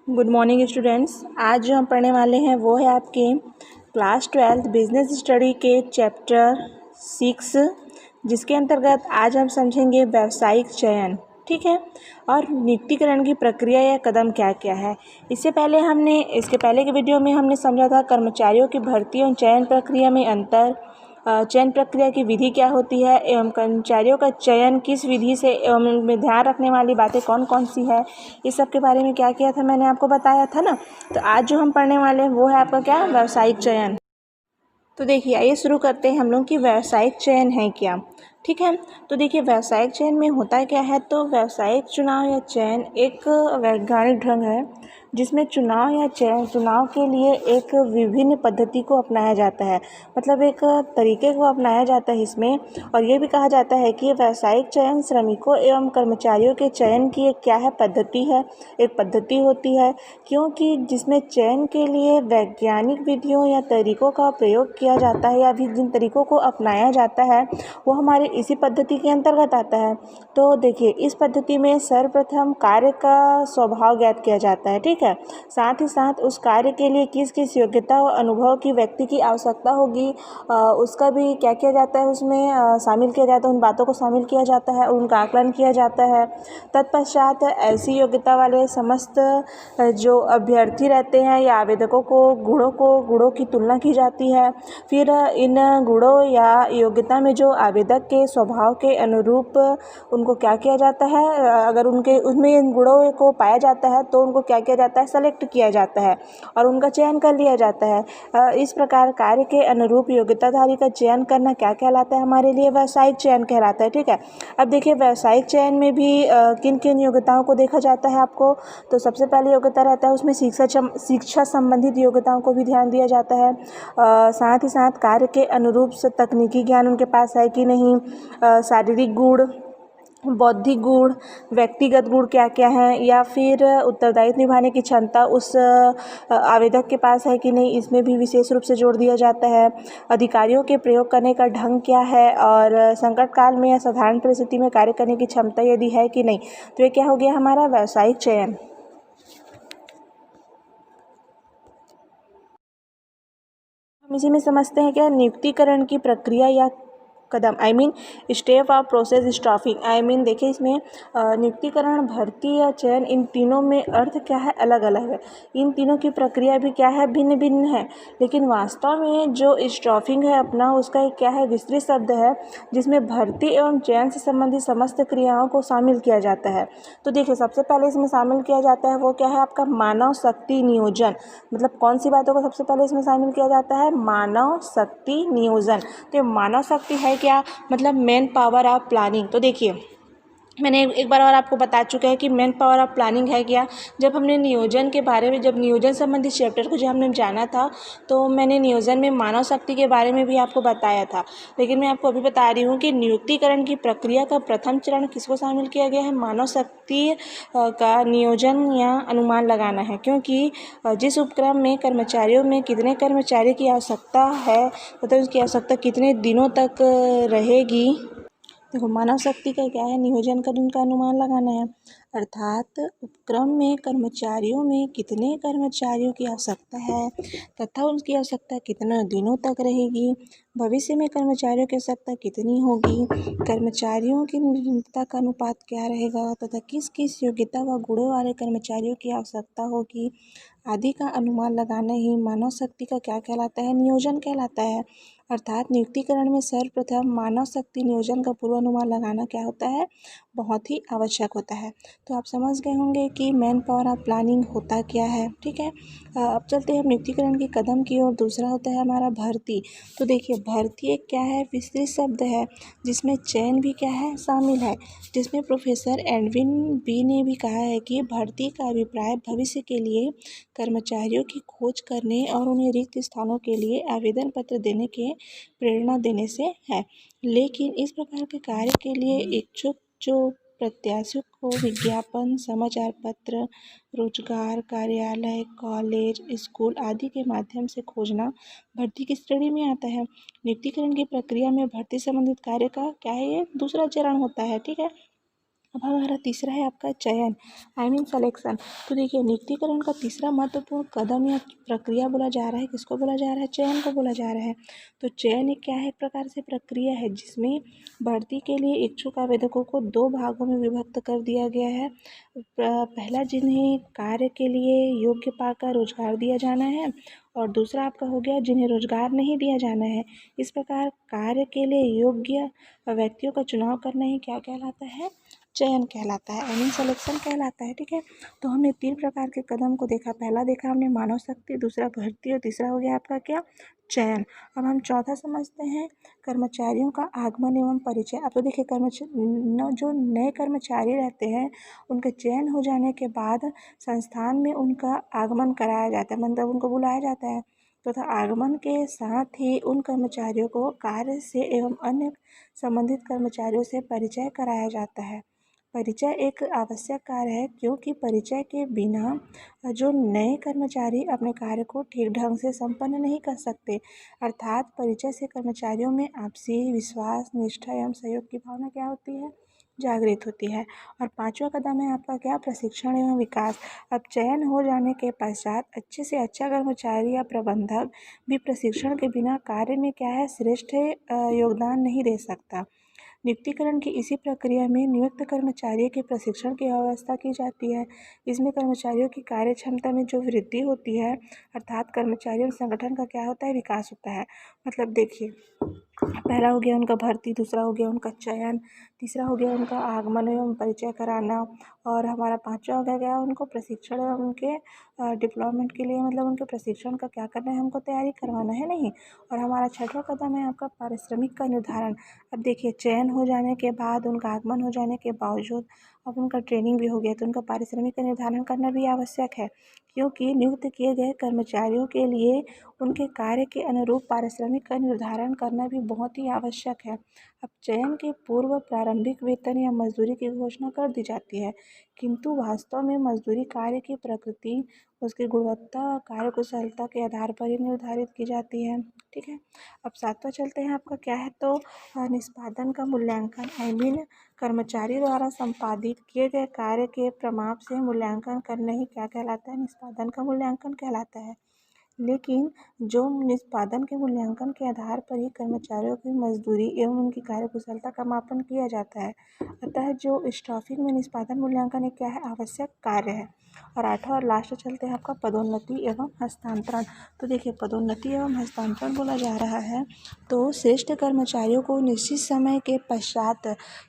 Good morning students. आज जो हम पढ़ने वाले हैं वो है आपके क्लास 12 बिजनेस स्टडी के चैप्टर 6, जिसके अंतर्गत आज हम समझेंगे व्यावसायिक चयन। ठीक है, और नियुक्तिकरण की प्रक्रिया या कदम क्या क्या है। इसके पहले के वीडियो में हमने समझा था कर्मचारियों की भर्ती और चयन प्रक्रिया में अंतर, चयन प्रक्रिया की विधि क्या होती है एवं कर्मचारियों का चयन किस विधि से एवं में ध्यान रखने वाली बातें कौन कौन सी है, इस सब के बारे में क्या किया था मैंने आपको बताया था ना। तो आज जो हम पढ़ने वाले हैं वो है आपका क्या, व्यावसायिक चयन। तो देखिए, आइए शुरू करते हैं हम लोग कि व्यावसायिक चयन है क्या। ठीक है, तो देखिए व्यावसायिक चयन में होता क्या है। तो व्यावसायिक चुनाव या चयन एक वैज्ञानिक ढंग है जिसमें चुनाव के लिए एक विभिन्न पद्धति को अपनाया जाता है, मतलब एक तरीके को अपनाया जाता है इसमें। और ये भी कहा जाता है कि व्यावसायिक चयन श्रमिकों एवं कर्मचारियों के चयन की एक क्या है, पद्धति है, एक पद्धति होती है, क्योंकि जिसमें चयन के लिए वैज्ञानिक विधियों या तरीकों का प्रयोग किया जाता है या भी जिन तरीकों को अपनाया जाता है वो हमारे इसी पद्धति के अंतर्गत आता है। तो देखिए, इस पद्धति में सर्वप्रथम कार्य का स्वभाव ज्ञात किया जाता है। ठीक है, साथ ही साथ उस कार्य के लिए किस किस योग्यता और अनुभव की व्यक्ति की आवश्यकता होगी उसका भी क्या किया जाता है, उसमें शामिल किया जाता है, उन बातों को शामिल किया जाता है, उनका आकलन किया जाता है। तत्पश्चात ऐसी योग्यता वाले समस्त जो अभ्यर्थी रहते हैं या आवेदकों को गुणों की तुलना की जाती है। फिर इन गुणों या योग्यता में जो आवेदक के स्वभाव के अनुरूप उनको क्या किया जाता है, अगर उनके उसमें इन गुणों को पाया जाता है तो उनको क्या किया जाता है, सेलेक्ट किया जाता है और उनका चयन कर लिया जाता है। इस प्रकार कार्य के अनुरूप योग्यताधारी का चयन करना क्या कहलाता है, हमारे लिए व्यावसायिक चयन कहलाता है। ठीक है, अब देखिए व्यावसायिक चयन में भी किन किन योग्यताओं को देखा जाता है आपको। तो सबसे पहले योग्यता रहता है उसमें शिक्षा संबंधित योग्यताओं को भी ध्यान दिया जाता है। साथ ही साथ कार्य के अनुरूप से तकनीकी ज्ञान उनके पास है कि नहीं, शारीरिक गुण, बौद्धिक गुण, व्यक्तिगत गुण क्या क्या हैं, या फिर उत्तरदायित्व निभाने की क्षमता उस आवेदक के पास है कि नहीं, इसमें भी विशेष रूप से जोर दिया जाता है। अधिकारियों के प्रयोग करने का ढंग क्या है और संकट काल में या साधारण परिस्थिति में कार्य करने की क्षमता यदि है कि नहीं। तो ये क्या हो गया हमारा व्यावसायिक चयन। हम इसी में समझते हैं क्या, नियुक्तिकरण की प्रक्रिया या कदम, स्टेप ऑफ प्रोसेस स्टाफिंग। देखिए इसमें नियुक्तिकरण, भर्ती या चयन, इन तीनों में अर्थ क्या है, अलग अलग है। इन तीनों की प्रक्रिया भी क्या है, भिन्न भिन्न है। लेकिन वास्तव में जो स्टाफिंग है अपना, उसका एक क्या है, विस्तृत शब्द है जिसमें भर्ती एवं चयन से संबंधित समस्त क्रियाओं को शामिल किया जाता है। तो देखिए सबसे पहले इसमें शामिल किया जाता है वो क्या है, आपका मानव शक्ति नियोजन। मतलब कौन सी बातों को सबसे पहले इसमें शामिल किया जाता है, मानव शक्ति नियोजन। तो मानव शक्ति है क्या, मतलब मैन पावर ऑफ प्लानिंग। तो देखिए मैंने एक बार और आपको बता चुका है कि मैन पावर ऑफ प्लानिंग है क्या। जब हमने नियोजन के बारे में, जब नियोजन संबंधित चैप्टर को जब हमने जाना था तो मैंने नियोजन में मानव शक्ति के बारे में भी आपको बताया था। लेकिन मैं आपको अभी बता रही हूँ कि नियुक्तिकरण की प्रक्रिया का प्रथम चरण किसको शामिल किया गया है, मानव शक्ति का नियोजन या अनुमान लगाना है। क्योंकि जिस उपक्रम में कर्मचारियों में कितने कर्मचारी की आवश्यकता है, मतलब उसकी आवश्यकता कितने दिनों तक रहेगी। देखो मानव शक्ति का क्या है, नियोजन कर उनका अनुमान लगाना है, अर्थात उपक्रम में कर्मचारियों में कितने कर्मचारियों की आवश्यकता है तथा उनकी आवश्यकता कितने दिनों तक रहेगी, भविष्य में कर्मचारियों की आवश्यकता कितनी होगी, कर्मचारियों की निरंतरता का अनुपात क्या रहेगा तथा किस किस योग्यता व गुणों वाले कर्मचारियों की आवश्यकता होगी आदि का अनुमान लगाना ही मानव शक्ति का क्या कहलाता है, नियोजन कहलाता है। अर्थात नियुक्तिकरण में सर्वप्रथम मानव शक्ति नियोजन का पूर्वानुमान लगाना क्या होता है, बहुत ही आवश्यक होता है। तो आप समझ गए होंगे कि मैन पावर ऑफ प्लानिंग होता क्या है। ठीक है, अब चलते हैं नियुक्तिकरण के कदम की ओर। दूसरा होता है हमारा भर्ती। तो देखिए भर्ती एक क्या है, विस्तृत शब्द है जिसमें चयन भी क्या है, शामिल है, जिसमें प्रोफेसर एडविन बी ने भी कहा है कि भर्ती का अभिप्राय भविष्य के लिए कर्मचारियों की खोज करने और उन्हें रिक्त स्थानों के लिए आवेदन पत्र देने के प्रेरणा देने से है। लेकिन इस प्रकार के कार्य के लिए इच्छुक जो प्रत्याशियों को विज्ञापन, समाचार पत्र, रोजगार, कार्यालय, कॉलेज, स्कूल आदि के माध्यम से खोजना भर्ती की श्रेणी में आता है। नियुक्तिकरण की प्रक्रिया में भर्ती संबंधित कार्य का क्या है, ये दूसरा चरण होता है। ठीक है, अब हमारा तीसरा है आपका चयन, आई मीन सिलेक्शन। तो देखिए, नियुक्तिकरण का तीसरा महत्वपूर्ण कदम या प्रक्रिया बोला जा रहा है, किसको बोला जा रहा है? चयन को बोला जा रहा है। तो चयन एक क्या है? एक प्रकार से प्रक्रिया है जिसमें भर्ती के लिए इच्छुक आवेदकों को दो भागों में विभक्त कर दिया गया है। पहला, जिन्हें कार्य के लिए योग्य पाकर रोजगार दिया जाना है, और दूसरा आपका हो गया जिन्हें रोजगार नहीं दिया जाना है। इस प्रकार कार्य के लिए योग्य व्यक्तियों का चुनाव करना ही क्या कहलाता है? चयन कहलाता है, आई मीन सिलेक्शन कहलाता है। ठीक है, तो हमने 3 प्रकार के कदम को देखा। पहला देखा हमने मानव शक्ति, दूसरा भर्ती, और तीसरा हो गया आपका क्या? चयन। अब हम चौथा समझते हैं, कर्मचारियों का आगमन एवं परिचय। अब तो देखिए, जो नए कर्मचारी रहते हैं उनके चयन हो जाने के बाद संस्थान में उनका आगमन कराया जाता है, मतलब उनको बुलाया जाता है। तथा आगमन के साथ ही उन कर्मचारियों को कार्य से एवं अन्य संबंधित कर्मचारियों से परिचय कराया जाता है। परिचय एक आवश्यक कार्य है, क्योंकि परिचय के बिना जो नए कर्मचारी अपने कार्य को ठीक ढंग से संपन्न नहीं कर सकते। अर्थात परिचय से कर्मचारियों में आपसी विश्वास, निष्ठा एवं सहयोग की भावना क्या होती है? जागृत होती है। और पांचवा कदम है आपका क्या? प्रशिक्षण एवं विकास। अब चयन हो जाने के पश्चात अच्छे से अच्छा कर्मचारी या प्रबंधक भी प्रशिक्षण के बिना कार्य में क्या है? श्रेष्ठ योगदान नहीं दे सकता। नियुक्तिकरण की इसी प्रक्रिया में नियुक्त कर्मचारियों के प्रशिक्षण की व्यवस्था की जाती है। इसमें कर्मचारियों की कार्य क्षमता में जो वृद्धि होती है, अर्थात कर्मचारियों संगठन का क्या होता है? विकास होता है। मतलब देखिए, पहला हो गया उनका भर्ती, दूसरा हो गया उनका चयन, तीसरा हो गया उनका आगमन एवं परिचय कराना, और हमारा पांचवा हो गया उनको प्रशिक्षण एवं उनके डिप्लॉयमेंट के लिए, मतलब उनके प्रशिक्षण का क्या करना है? हमको तैयारी करवाना है, नहीं। और हमारा छठवां कदम है आपका पारिश्रमिक का निर्धारण। अब देखिए, चयन हो जाने के बाद, उनका आगमन हो जाने के बावजूद अब उनका ट्रेनिंग भी हो गया, तो उनका पारिश्रमिक का निर्धारण करना भी आवश्यक है, क्योंकि नियुक्त किए गए कर्मचारियों के लिए उनके कार्य के अनुरूप पारिश्रमिक का निर्धारण करना भी बहुत ही आवश्यक है। अब चयन के पूर्व प्रारंभिक वेतन या मजदूरी की घोषणा कर दी जाती है, किंतु वास्तव में मजदूरी कार्य की प्रकृति, उसकी गुणवत्ता और कार्यकुशलता के आधार पर ही निर्धारित की जाती है। ठीक है, अब सातवां चलते हैं आपका क्या है? तो निष्पादन का मूल्यांकन, आई मीन कर्मचारी द्वारा संपादित किए गए कार्य के प्रमाप से मूल्यांकन करना ही क्या कहलाता है? निष्पादन का मूल्यांकन कहलाता है। लेकिन जो निष्पादन के मूल्यांकन के आधार पर ही कर्मचारियों की मजदूरी एवं उनकी कार्यकुशलता का मापन किया जाता है। अतः जो स्टाफिंग में निष्पादन मूल्यांकन एक क्या है? आवश्यक कार्य है। और आठवां और लास्ट चलते हैं आपका पदोन्नति एवं हस्तांतरण। तो देखिए, पदोन्नति एवं हस्तांतरण बोला जा रहा है, तो श्रेष्ठ कर्मचारियों को निश्चित समय के पश्चात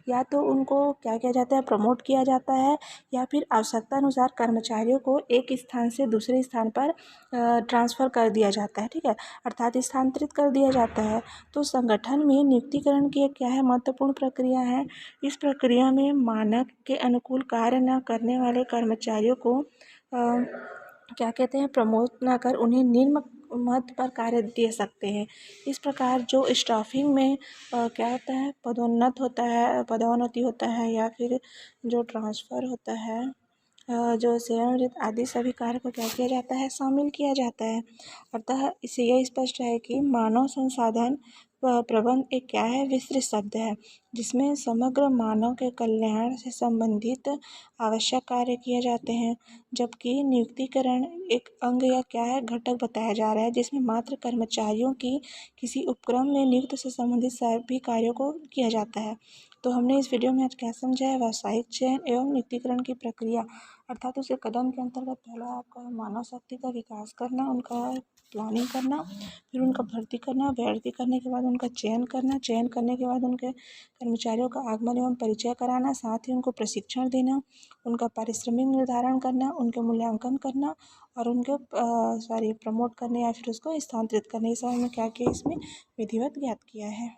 या तो उनको क्या किया जाता है? प्रमोट किया जाता है, या फिर आवश्यकता अनुसार कर्मचारियों को एक स्थान से दूसरे स्थान पर ट्रांसफ़र कर दिया जाता है। ठीक है, अर्थात स्थानांतरित कर दिया जाता है। तो संगठन में नियुक्तिकरण की एक क्या है? महत्वपूर्ण प्रक्रिया है। इस प्रक्रिया में मानक के अनुकूल कार्य न करने वाले कर्मचारियों को क्या कहते हैं? प्रमोट न कर उन्हें निम्न मद पर कार्य दे सकते हैं। इस प्रकार जो स्टाफिंग में क्या होता है? पदोन्नति होता है, या फिर जो ट्रांसफ़र होता है, जो सेवानिवृत्त आदि सभी कार्य को क्या किया जाता है? शामिल किया जाता है। अतः इससे यह स्पष्ट है कि मानव संसाधन प्रबंध एक क्या है? विस्तृत शब्द है, जिसमें समग्र मानव के कल्याण से संबंधित आवश्यक कार्य किए जाते हैं, जबकि नियुक्तिकरण एक अंग या क्या है? घटक बताया जा रहा है, जिसमें मात्र कर्मचारियों की किसी उपक्रम में नियुक्त से संबंधित सभी कार्यों को किया जाता है। तो हमने इस वीडियो में आज क्या समझा है? व्यावसायिक चयन एवं नियुक्तिकरण की प्रक्रिया, अर्थात उसके कदम के अंतर्गत पहला आपका मानव शक्ति का विकास करना, उनका प्लानिंग करना, फिर उनका भर्ती करने के बाद उनका चयन करना, चयन करने के बाद उनके कर्मचारियों का आगमन एवं परिचय कराना, साथ ही उनको प्रशिक्षण देना, उनका पारिश्रमिक निर्धारण करना, उनके मूल्यांकन करना, और उनके प्रमोट करने या फिर उसको स्थानांतरित करने। ये सब हमने क्या किया? इसमें विधिवत ज्ञात किया है।